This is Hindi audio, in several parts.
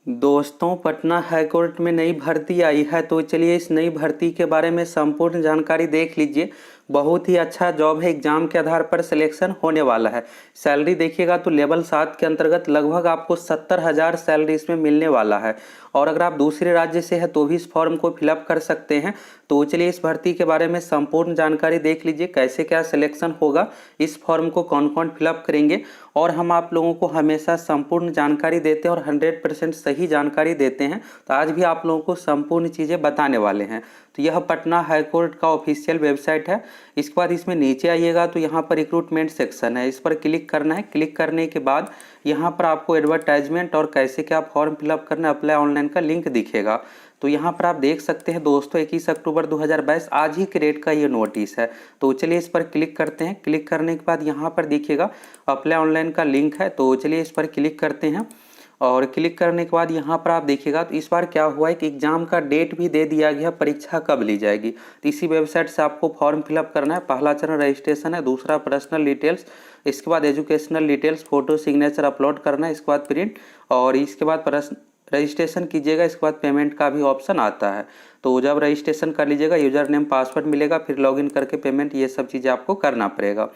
दोस्तों, पटना हाईकोर्ट में नई भर्ती आई है, तो चलिए इस नई भर्ती के बारे में संपूर्ण जानकारी देख लीजिए। बहुत ही अच्छा जॉब है, एग्जाम के आधार पर सिलेक्शन होने वाला है। सैलरी देखिएगा तो लेवल 7 के अंतर्गत लगभग आपको 70,000 सैलरी इसमें मिलने वाला है। और अगर आप दूसरे राज्य से हैं तो भी इस फॉर्म को फिलअप कर सकते हैं। तो चलिए इस भर्ती के बारे में संपूर्ण जानकारी देख लीजिए, कैसे क्या सिलेक्शन होगा, इस फॉर्म को कौन कौन फिलअप करेंगे। और हम आप लोगों को हमेशा संपूर्ण जानकारी देते हैं और 100% सही जानकारी देते हैं। तो आज भी आप लोगों को संपूर्ण चीज़ें बताने वाले हैं। तो यह पटना हाईकोर्ट का ऑफिशियल वेबसाइट है। इसके बाद इसमें नीचे आइएगा तो यहाँ पर रिक्रूटमेंट सेक्शन है, इस पर क्लिक करना है। क्लिक करने के बाद यहाँ पर आपको एडवर्टाइजमेंट और कैसे क्या फॉर्म फिलअप करना है, अप्लाई ऑनलाइन का लिंक दिखेगा। तो यहाँ पर आप देख सकते हैं दोस्तों, 21 अक्टूबर 2022 आज ही के डेट का ये नोटिस है। तो चलिए इस पर क्लिक करते हैं। क्लिक करने के बाद यहाँ पर देखिएगा अप्लाई ऑनलाइन का लिंक है। तो चलिए इस पर क्लिक करते हैं। और क्लिक करने के बाद यहाँ पर आप देखिएगा तो इस बार क्या हुआ है कि एग्जाम का डेट भी दे दिया गया, परीक्षा कब ली जाएगी। तो इसी वेबसाइट से आपको फॉर्म फिलअप करना है। पहला चरण रजिस्ट्रेशन है, दूसरा पर्सनल डिटेल्स, इसके बाद educational details, photo signature upload करना है, इसके बाद प्रिंट, और इसके बाद रजिस्ट्रेशन कीजिएगा। इसके बाद पेमेंट का भी ऑप्शन आता है। तो जब रजिस्ट्रेशन कर लीजिएगा, यूजर नेम पासवर्ड मिलेगा, फिर लॉगिन करके पेमेंट, ये सब चीज़ें आपको करना पड़ेगा।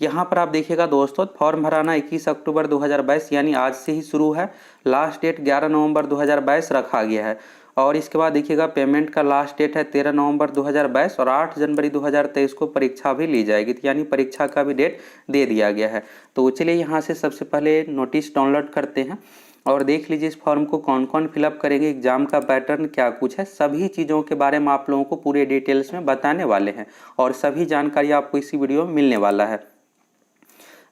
यहाँ पर आप देखिएगा दोस्तों, फॉर्म भराना 21 अक्टूबर 2022 यानी आज से ही शुरू है। लास्ट डेट 11 नवंबर 2022 रखा गया है। और इसके बाद देखिएगा पेमेंट का लास्ट डेट है 13 नवंबर 2022 और 8 जनवरी 2023 को परीक्षा भी ली जाएगी, यानी परीक्षा का भी डेट दे दिया गया है। तो चलिए यहाँ से सबसे पहले नोटिस डाउनलोड करते हैं और देख लीजिए इस फॉर्म को कौन कौन फिलअप करेंगे, एग्जाम का पैटर्न क्या कुछ है, सभी चीज़ों के बारे में आप लोगों को पूरे डिटेल्स में बताने वाले हैं। और सभी जानकारी आपको इसी वीडियो में मिलने वाला है।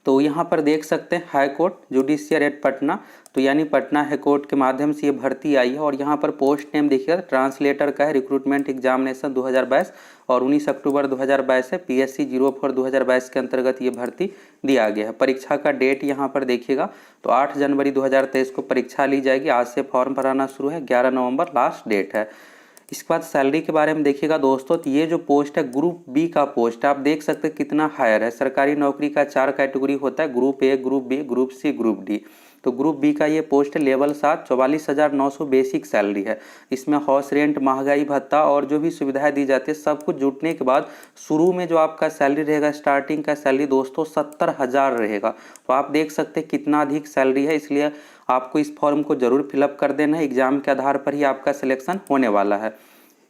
तो यहाँ पर देख सकते हैं high court judicial at Patna, तो यानी पटना हाई कोर्ट के माध्यम से ये भर्ती आई है। और यहाँ पर पोस्ट नेम देखिएगा ट्रांसलेटर का है, रिक्रूटमेंट एग्जामिनेशन 2022 और 19 अक्टूबर 2022 है। PSC 04 2022 के अंतर्गत ये भर्ती दिया गया है। परीक्षा का डेट यहाँ पर देखिएगा तो 8 जनवरी 2023 को परीक्षा ली जाएगी। आज से फॉर्म भराना शुरू है, 11 नवंबर लास्ट डेट है। इसके बाद सैलरी के बारे में देखिएगा दोस्तों, तो ये जो पोस्ट है ग्रुप बी का पोस्ट है। आप देख सकते हैं कितना हायर है। सरकारी नौकरी का 4 कैटेगरी होता है, group A, group B, group C, group D. तो ग्रुप बी का ये पोस्ट है, लेवल 7, 44,900 बेसिक सैलरी है। इसमें हाउस रेंट, महंगाई भत्ता और जो भी सुविधाएं दी जाती है सब कुछ जुटने के बाद शुरू में जो आपका सैलरी रहेगा, स्टार्टिंग का सैलरी दोस्तों 70,000 रहेगा। तो आप देख सकते हैं कितना अधिक सैलरी है, इसलिए आपको इस फॉर्म को जरूर फिलअप कर देना है। एग्जाम के आधार पर ही आपका सिलेक्शन होने वाला है।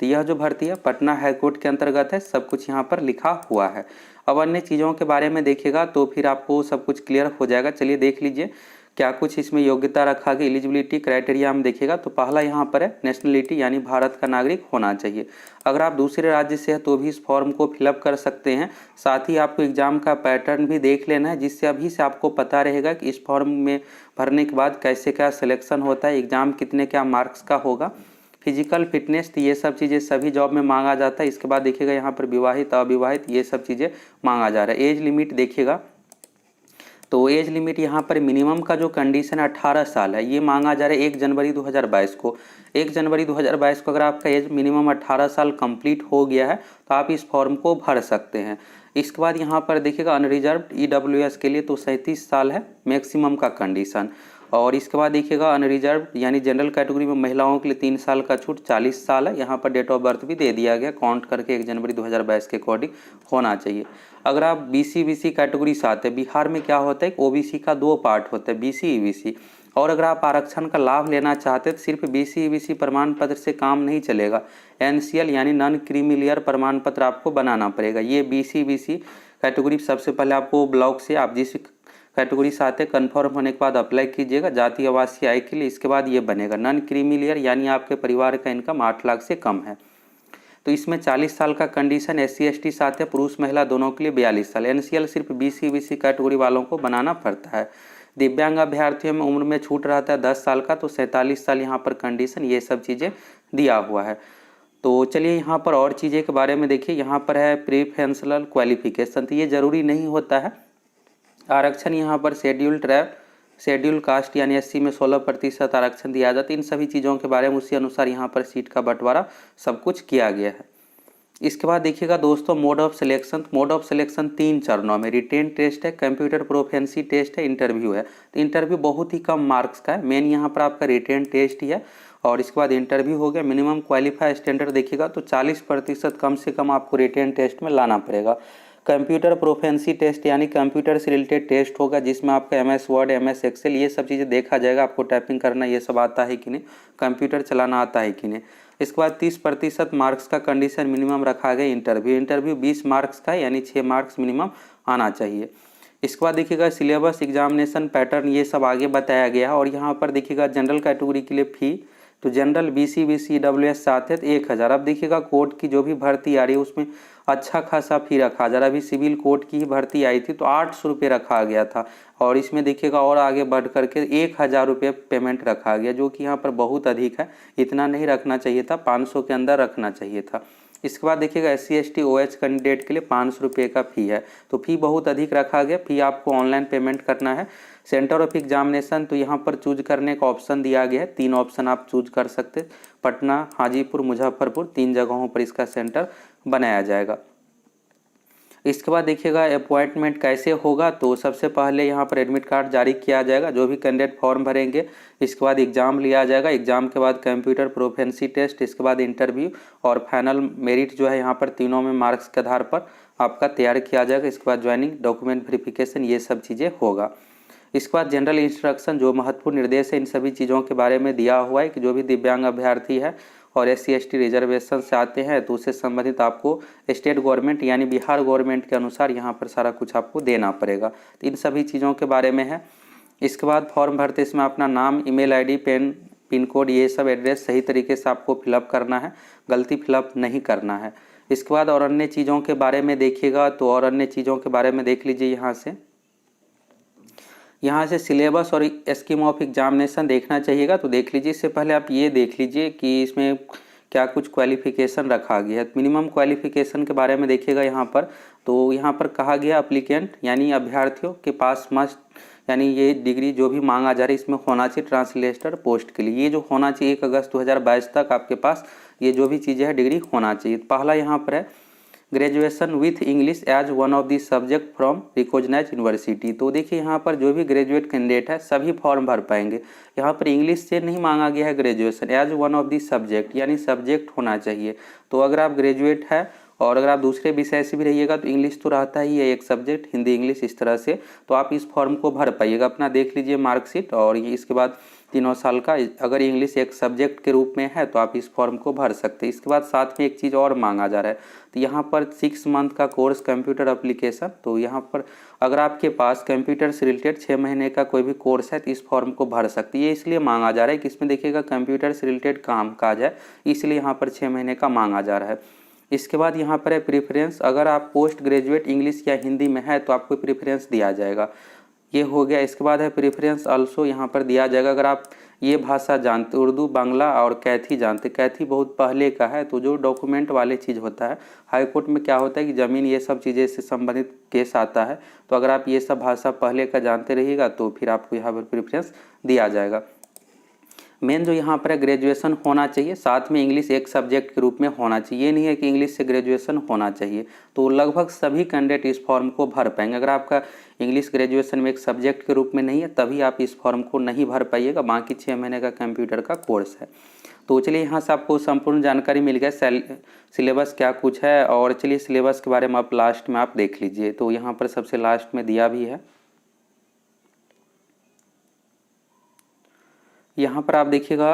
तो यह जो भर्ती है पटना हाईकोर्ट के अंतर्गत है, सब कुछ यहाँ पर लिखा हुआ है। अब अन्य चीज़ों के बारे में देखिएगा तो फिर आपको सब कुछ क्लियर हो जाएगा। चलिए देख लीजिए क्या कुछ इसमें योग्यता रखा गया। एलिजिबिलिटी क्राइटेरिया हम देखिएगा तो पहला यहाँ पर है नेशनलिटी, यानी भारत का नागरिक होना चाहिए। अगर आप दूसरे राज्य से हैं तो भी इस फॉर्म को फिलअप कर सकते हैं। साथ ही आपको एग्जाम का पैटर्न भी देख लेना है, जिससे अभी से आपको पता रहेगा कि इस फॉर्म में भरने के बाद कैसे क्या सिलेक्शन होता है, एग्जाम कितने क्या मार्क्स का होगा, फिजिकल फिटनेस, तो ये सब चीज़ें सभी जॉब में मांगा जाता है। इसके बाद देखिएगा यहाँ पर विवाहित, अविवाहित, ये सब चीज़ें मांगा जा रहा है। एज लिमिट देखिएगा तो एज लिमिट यहाँ पर मिनिमम का जो कंडीशन है 18 साल है, ये मांगा जा रहा है 1 जनवरी 2022 को। 1 जनवरी 2022 को अगर आपका एज मिनिमम 18 साल कंप्लीट हो गया है तो आप इस फॉर्म को भर सकते हैं। इसके बाद यहाँ पर देखिएगा अनरिजर्व्ड EWS के लिए तो 37 साल है मैक्सिमम का कंडीशन। और इसके बाद देखिएगा अनरिजर्व यानी जनरल कैटेगरी में महिलाओं के लिए 3 साल का छूट, 40 साल है। यहाँ पर डेट ऑफ बर्थ भी दे दिया गया, काउंट करके 1 जनवरी 2022 के अकॉर्डिंग होना चाहिए। अगर आप BC कैटेगरी से आते हैं, बिहार में क्या होता है OBC का 2 पार्ट होता है, BC EBC। और अगर आप आरक्षण का लाभ लेना चाहते हैं तो सिर्फ BC EBC प्रमाण पत्र से काम नहीं चलेगा, NCL यानी नॉन क्रीमी प्रमाण पत्र आपको बनाना पड़ेगा। ये BC EBC कैटेगरी सबसे पहले आपको ब्लॉक से, आप जिस कैटेगरी से आते कन्फर्म होने के बाद अप्लाई कीजिएगा जाति आवासीय आय के लिए। इसके बाद ये बनेगा नॉन क्रीमी लेयर, यानी आपके परिवार का इनकम 8 लाख से कम है। तो इसमें 40 साल का कंडीशन SC ST से आते हैं, पुरुष महिला दोनों के लिए 42 साल। NCL सिर्फ BC EBC कैटेगरी वालों को बनाना पड़ता है। दिव्यांग अभ्यर्थियों में उम्र में छूट रहता है 10 साल का, तो 47 साल यहाँ पर कंडीशन, ये सब चीज़ें दिया हुआ है। तो चलिए यहाँ पर और चीज़ें के बारे में देखिए। यहाँ पर है प्रेफरेंशियल क्वालिफिकेशन, तो ये ज़रूरी नहीं होता है। आरक्षण यहाँ पर शेड्यूल ट्राइब, शेड्यूल कास्ट यानी SC में 16% आरक्षण दिया जाता है। इन सभी चीज़ों के बारे में उसी अनुसार यहाँ पर सीट का बंटवारा सब कुछ किया गया है। इसके बाद देखिएगा दोस्तों मोड ऑफ सिलेक्शन 3 चरणों में, रिटेन टेस्ट है, कंप्यूटर प्रोफिशिएंसी टेस्ट है, इंटरव्यू है। तो इंटरव्यू बहुत ही कम मार्क्स का है, मेन यहाँ पर आपका रिटेन टेस्ट ही है और इसके बाद इंटरव्यू हो गया। मिनिमम क्वालिफाई स्टैंडर्ड देखिएगा तो 40% कम से कम आपको रिटेन टेस्ट में लाना पड़ेगा। कंप्यूटर प्रोफिशिएंसी टेस्ट यानी कंप्यूटर से रिलेटेड टेस्ट होगा जिसमें आपका MS वर्ड, MS एक्सेल ये सब चीज़ें देखा जाएगा, आपको टाइपिंग करना ये सब आता है कि नहीं, कंप्यूटर चलाना आता है कि नहीं। इसके बाद 30% मार्क्स का कंडीशन मिनिमम रखा गया। इंटरव्यू 20 मार्क्स का यानी 6 मार्क्स मिनिमम आना चाहिए। इसके बाद देखिएगा सिलेबस, एग्जामिनेशन पैटर्न ये सब आगे बताया गया है। और यहाँ पर देखिएगा जनरल कैटेगरी के लिए फ़ी, तो जनरल BC EWS चाहते हैं तो 1000। अब देखिएगा कोर्ट की जो भी भर्ती आ रही है उसमें अच्छा खासा फ़ी रखा जा रहा है। अभी सिविल कोर्ट की ही भर्ती आई थी तो 800 रुपये रखा गया था और इसमें देखिएगा और आगे बढ़ करके 1000 रुपये पेमेंट रखा गया, जो कि यहाँ पर बहुत अधिक है। इतना नहीं रखना चाहिए था, 500 के अंदर रखना चाहिए था। इसके बाद देखिएगा SC ST OH कैंडिडेट के लिए 500 रुपये का फ़ी है, तो फ़ी बहुत अधिक रखा गया। फ़ी आपको ऑनलाइन पेमेंट करना है। सेंटर ऑफ एग्जामिनेशन, तो यहाँ पर चूज करने का ऑप्शन दिया गया है, 3 ऑप्शन आप चूज कर सकते, पटना, हाजीपुर, मुजफ्फरपुर, 3 जगहों पर इसका सेंटर बनाया जाएगा। इसके बाद देखिएगा अपॉइंटमेंट कैसे होगा, तो सबसे पहले यहाँ पर एडमिट कार्ड जारी किया जाएगा, जो भी कैंडिडेट फॉर्म भरेंगे। इसके बाद एग्ज़ाम लिया जाएगा, एग्ज़ाम के बाद कंप्यूटर प्रोफिशिएंसी टेस्ट, इसके बाद इंटरव्यू और फाइनल मेरिट जो है यहाँ पर तीनों में मार्क्स के आधार पर आपका तैयार किया जाएगा। इसके बाद ज्वाइनिंग, डॉक्यूमेंट वेरिफिकेशन ये सब चीज़ें होगा। इसके बाद जनरल इंस्ट्रक्शन, जो महत्वपूर्ण निर्देश है इन सभी चीज़ों के बारे में दिया हुआ है कि जो भी दिव्यांग अभ्यर्थी है और SC ST रिजर्वेशन से आते हैं तो उससे संबंधित आपको स्टेट गवर्नमेंट यानी बिहार गवर्नमेंट के अनुसार यहाँ पर सारा कुछ आपको देना पड़ेगा। तो इन सभी चीज़ों के बारे में है। इसके बाद फॉर्म भरते इसमें अपना नाम, email ID, पिन कोड ये सब एड्रेस सही तरीके से आपको फिलअप करना है, गलती फिलअप नहीं करना है। इसके बाद और अन्य चीज़ों के बारे में देखिएगा, तो और अन्य चीज़ों के बारे में देख लीजिए। यहाँ से सिलेबस और स्कीम ऑफ एग्जामिनेशन देखना चाहिएगा, तो देख लीजिए। इससे पहले आप ये देख लीजिए कि इसमें क्या कुछ क्वालिफिकेशन रखा गया है। मिनिमम क्वालिफिकेशन के बारे में देखिएगा यहाँ पर, तो यहाँ पर कहा गया अप्लीकेंट यानी अभ्यर्थियों के पास मस्ट यानी ये डिग्री जो भी मांगा जा रहा है इसमें होना चाहिए ट्रांसलेटर पोस्ट के लिए। ये जो होना चाहिए 1 अगस्त 2022 तक आपके पास ये जो भी चीज़ें है डिग्री होना चाहिए। पहला यहाँ पर है graduation with English as one of the subject from recognize university. तो देखिए यहाँ पर जो भी ग्रेजुएट कैंडिडेट है सभी फॉर्म भर पाएंगे। यहाँ पर इंग्लिश से नहीं मांगा गया है graduation, as one of the subject यानी सब्जेक्ट होना चाहिए। तो अगर आप ग्रेजुएट है और अगर आप दूसरे विषय से भी रहिएगा तो इंग्लिश तो रहता ही है एक सब्जेक्ट, हिंदी इंग्लिश इस तरह से, तो आप इस फॉर्म को भर पाइएगा। अपना देख लीजिए मार्कशीट और इसके बाद 3 साल का अगर इंग्लिश एक सब्जेक्ट के रूप में है तो आप इस फॉर्म को भर सकते हैं। इसके बाद साथ में एक चीज़ और मांगा जा रहा है, तो यहाँ पर 6 मंथ का कोर्स कंप्यूटर एप्लीकेशन। तो यहाँ पर अगर आपके पास कंप्यूटर से रिलेटेड 6 महीने का कोई भी कोर्स है तो इस फॉर्म को भर सकते हैं। ये इसलिए मांगा जा रहा है कि इसमें देखिएगा कंप्यूटर से रिलेटेड काम काज है, इसलिए यहाँ पर 6 महीने का मांगा जा रहा है। इसके बाद यहाँ पर है प्रेफरेंस, अगर आप पोस्ट ग्रेजुएट इंग्लिश या हिंदी में है तो आपको प्रेफरेंस दिया जाएगा, ये हो गया। इसके बाद है प्रेफरेंस आल्सो यहाँ पर दिया जाएगा अगर आप ये भाषा जानते, उर्दू, बांग्ला और कैथी जानते। कैथी बहुत पहले का है, तो जो डॉक्यूमेंट वाले चीज़ होता है, हाई कोर्ट में क्या होता है कि ज़मीन ये सब चीज़ें से संबंधित केस आता है, तो अगर आप ये सब भाषा पहले का जानते रहिएगा तो फिर आपको यहाँ पर प्रेफरेंस दिया जाएगा। मेन जो यहाँ पर ग्रेजुएशन होना चाहिए, साथ में इंग्लिश एक सब्जेक्ट के रूप में होना चाहिए। ये नहीं है कि इंग्लिश से ग्रेजुएशन होना चाहिए। तो लगभग सभी कैंडिडेट इस फॉर्म को भर पाएंगे। अगर आपका इंग्लिश ग्रेजुएशन में एक सब्जेक्ट के रूप में नहीं है तभी आप इस फॉर्म को नहीं भर पाइएगा, बाकी 6 महीने का कंप्यूटर का कोर्स है। तो चलिए यहाँ से आपको संपूर्ण जानकारी मिल गया सिलेबस क्या कुछ है। और चलिए सिलेबस के बारे में आप लास्ट में आप देख लीजिए, तो यहाँ पर सबसे लास्ट में दिया भी है। यहाँ पर आप देखिएगा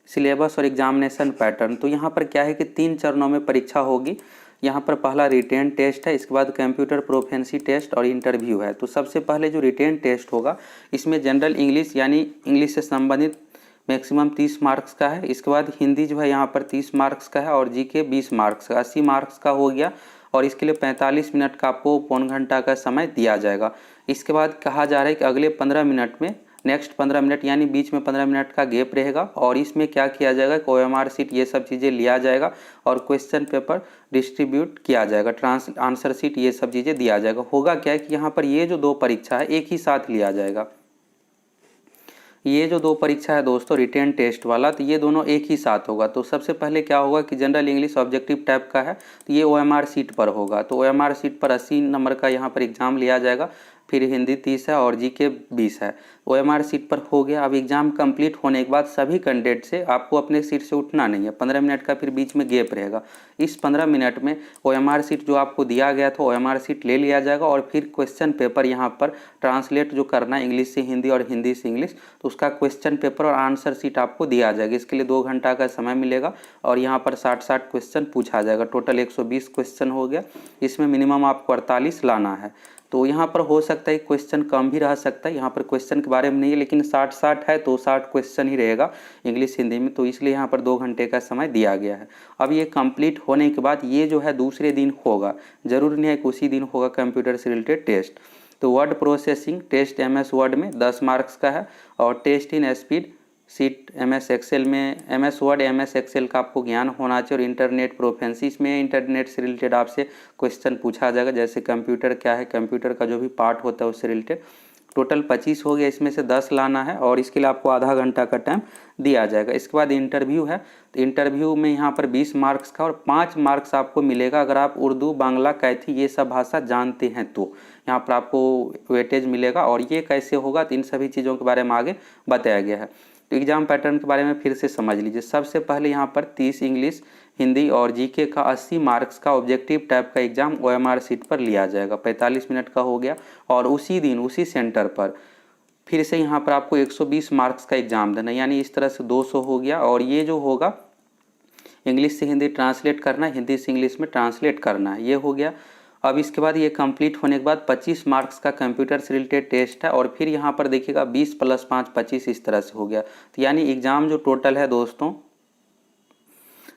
सिलेबस और एग्जामिनेशन पैटर्न। तो यहाँ पर क्या है कि 3 चरणों में परीक्षा होगी। यहाँ पर पहला रिटेन टेस्ट है, इसके बाद कंप्यूटर प्रोफिशिएंसी टेस्ट और इंटरव्यू है। तो सबसे पहले जो रिटेन टेस्ट होगा इसमें जनरल इंग्लिश यानी इंग्लिश से संबंधित मैक्सिमम 30 मार्क्स का है। इसके बाद हिंदी जो है यहाँ पर 30 मार्क्स का है और जीके 20 मार्क्स का, 80 मार्क्स का हो गया। और इसके लिए 45 मिनट का आपको पौन घंटा का समय दिया जाएगा। इसके बाद कहा जा रहा है कि अगले 15 मिनट में नेक्स्ट 15 मिनट यानी बीच में 15 मिनट का गैप रहेगा और इसमें क्या किया जाएगा कि OMR शीट ये सब चीज़ें लिया जाएगा और क्वेश्चन पेपर डिस्ट्रीब्यूट किया जाएगा, आंसर शीट ये सब चीज़ें दिया जाएगा। होगा क्या है कि यहाँ पर ये जो 2 परीक्षा है एक ही साथ लिया जाएगा। ये जो दो परीक्षा है दोस्तों रिटेन टेस्ट वाला, तो ये दोनों एक ही साथ होगा। तो सबसे पहले क्या होगा कि जनरल इंग्लिश ऑब्जेक्टिव टाइप का है, तो ये OMR सीट पर होगा। तो OMR सीट पर 80 नंबर का यहाँ पर एग्ज़ाम लिया जाएगा। फिर हिंदी 30 है और GK 20 है। OMR सीट पर हो गया। अब एग्ज़ाम कंप्लीट होने के बाद सभी कैंडिडेट से आपको अपने सीट से उठना नहीं है। 15 मिनट का फिर बीच में गैप रहेगा। इस 15 मिनट में OMR सीट जो आपको दिया गया था OMR सीट ले लिया जाएगा और फिर क्वेश्चन पेपर यहाँ पर ट्रांसलेट जो करना है इंग्लिश से हिंदी और हिंदी से इंग्लिश, तो उसका क्वेश्चन पेपर और आंसर सीट आपको दिया जाएगा। इसके लिए 2 घंटा का समय मिलेगा और यहाँ पर 60-60 क्वेश्चन पूछा जाएगा। टोटल 120 क्वेश्चन हो गया। इसमें मिनिमम आपको 48 लाना है। तो यहाँ पर हो सकता है क्वेश्चन कम भी रह सकता है, यहाँ पर क्वेश्चन के बारे में नहीं है, लेकिन 60-60 है तो 60 क्वेश्चन ही रहेगा इंग्लिश हिंदी में। तो इसलिए यहाँ पर 2 घंटे का समय दिया गया है। अब ये कंप्लीट होने के बाद ये जो है दूसरे दिन होगा, जरूर नहीं है कि उसी दिन होगा कंप्यूटर से रिलेटेड टेस्ट। तो word processing test MS Word में 10 मार्क्स का है और test in spreadsheet MS Excel में MS वर्ड MS एक्सेल का आपको ज्ञान होना चाहिए। और इंटरनेट प्रोफेंसी, इसमें इंटरनेट से रिलेटेड आपसे क्वेश्चन पूछा जाएगा, जैसे कंप्यूटर क्या है, कंप्यूटर का जो भी पार्ट होता है उससे रिलेटेड। टोटल 25 हो गया, इसमें से 10 लाना है और इसके लिए आपको आधा घंटा का टाइम दिया जाएगा। इसके बाद इंटरव्यू है, तो इंटरव्यू में यहाँ पर 20 मार्क्स का और 5 मार्क्स आपको मिलेगा अगर आप उर्दू, बांग्ला, कैथी ये सब भाषा जानते हैं तो यहाँ पर आपको वेटेज मिलेगा। और ये कैसे होगा, तो इन सभी चीज़ों के बारे में आगे बताया गया है। तो एग्जाम पैटर्न के बारे में फिर से समझ लीजिए। सबसे पहले यहाँ पर 30 इंग्लिश, हिंदी और GK का 80 मार्क्स का ऑब्जेक्टिव टाइप का एग्जाम OMR सीट पर लिया जाएगा। 45 मिनट का हो गया और उसी दिन उसी सेंटर पर फिर से यहाँ पर आपको 120 मार्क्स का एग्जाम देना, यानी इस तरह से 200 हो गया। और ये जो होगा इंग्लिश से हिंदी ट्रांसलेट करना है, हिंदी से इंग्लिश में ट्रांसलेट करना है, ये हो गया। अब इसके बाद ये कंप्लीट होने के बाद 25 मार्क्स का कंप्यूटर से रिलेटेड टेस्ट है और फिर यहाँ पर देखिएगा 20 + 5 25 इस तरह से हो गया। तो यानी एग्ज़ाम जो टोटल है दोस्तों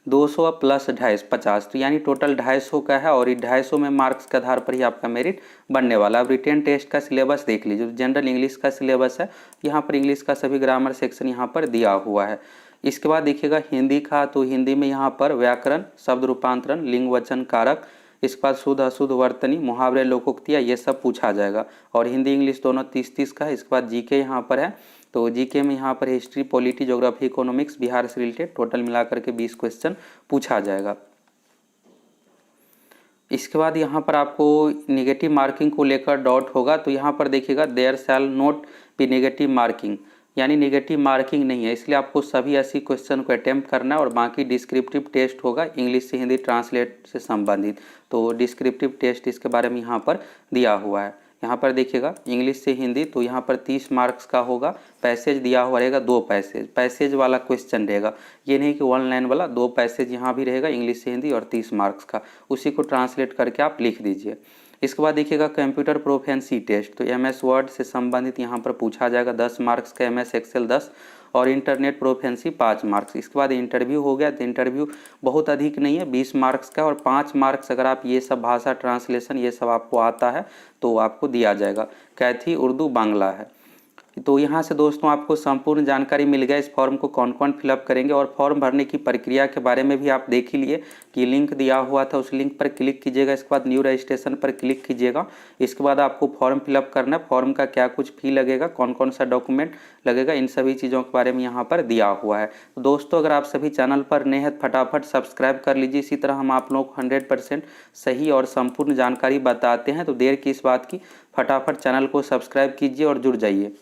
200 + 250 50, तो यानी टोटल 250 का है और 250 में मार्क्स के आधार पर ही आपका मेरिट बनने वाला। अब रिटेन टेस्ट का सिलेबस देख लीजिए। जनरल इंग्लिश का सिलेबस है, यहाँ पर इंग्लिश का सभी ग्रामर सेक्शन यहाँ पर दिया हुआ है। इसके बाद देखिएगा हिंदी का, तो हिंदी में यहाँ पर व्याकरण, शब्द रूपांतरण, लिंग वचन कारक, इसके बाद शुद्ध अशुद्ध वर्तनी, मुहावरे, लोकोक्तियाँ, ये सब पूछा जाएगा। और हिंदी इंग्लिश दोनों 30-30 का है। इसके बाद GK यहाँ पर है, तो GK में यहाँ पर history, polity, geography, economics, Bihar से रिलेटेड टोटल मिलाकर के 20 क्वेश्चन पूछा जाएगा। इसके बाद यहाँ पर आपको नेगेटिव मार्किंग को लेकर डाउट होगा, तो यहाँ पर देखिएगा there shall not be negative marking, यानी नेगेटिव मार्किंग नहीं है। इसलिए आपको सभी 80 क्वेश्चन को अटेम्प्ट करना है और बाकी डिस्क्रिप्टिव टेस्ट होगा इंग्लिश से हिंदी ट्रांसलेट से संबंधित। तो डिस्क्रिप्टिव टेस्ट इसके बारे में यहाँ पर दिया हुआ है। यहाँ पर देखिएगा इंग्लिश से हिंदी, तो यहाँ पर 30 मार्क्स का होगा। पैसेज दिया हुआ रहेगा, 2 पैसेज वाला क्वेश्चन रहेगा, ये नहीं कि 1 लाइन वाला। 2 पैसेज यहाँ भी रहेगा इंग्लिश से हिंदी और 30 मार्क्स का, उसी को ट्रांसलेट करके आप लिख दीजिए। इसके बाद देखिएगा कंप्यूटर प्रोफेंसी टेस्ट, तो MS वर्ड से संबंधित यहाँ पर पूछा जाएगा 10 मार्क्स का, MS एक्सेल 10 और इंटरनेट प्रोफेंसी 5 मार्क्स। इसके बाद इंटरव्यू हो गया, तो इंटरव्यू बहुत अधिक नहीं है, 20 मार्क्स का और 5 मार्क्स अगर आप ये सब भाषा ट्रांसलेशन ये सब आपको आता है तो आपको दिया जाएगा। कैथी, उर्दू, बांग्ला है। तो यहाँ से दोस्तों आपको संपूर्ण जानकारी मिल गया इस फॉर्म को कौन कौन फिलअप करेंगे। और फॉर्म भरने की प्रक्रिया के बारे में भी आप देख ही लिए कि लिंक दिया हुआ था, उस लिंक पर क्लिक कीजिएगा। इसके बाद न्यू रजिस्ट्रेशन पर क्लिक कीजिएगा। इसके बाद आपको फॉर्म फिलअप करना है। फॉर्म का क्या कुछ फी लगेगा, कौन कौन सा डॉक्यूमेंट लगेगा, इन सभी चीज़ों के बारे में यहाँ पर दिया हुआ है। तो दोस्तों अगर आप सभी चैनल पर नए हैं फटाफट सब्सक्राइब कर लीजिए। इसी तरह हम आप लोगों को 100% सही और संपूर्ण जानकारी बताते हैं, तो देर की इस बात की, फटाफट चैनल को सब्सक्राइब कीजिए और जुड़ जाइए।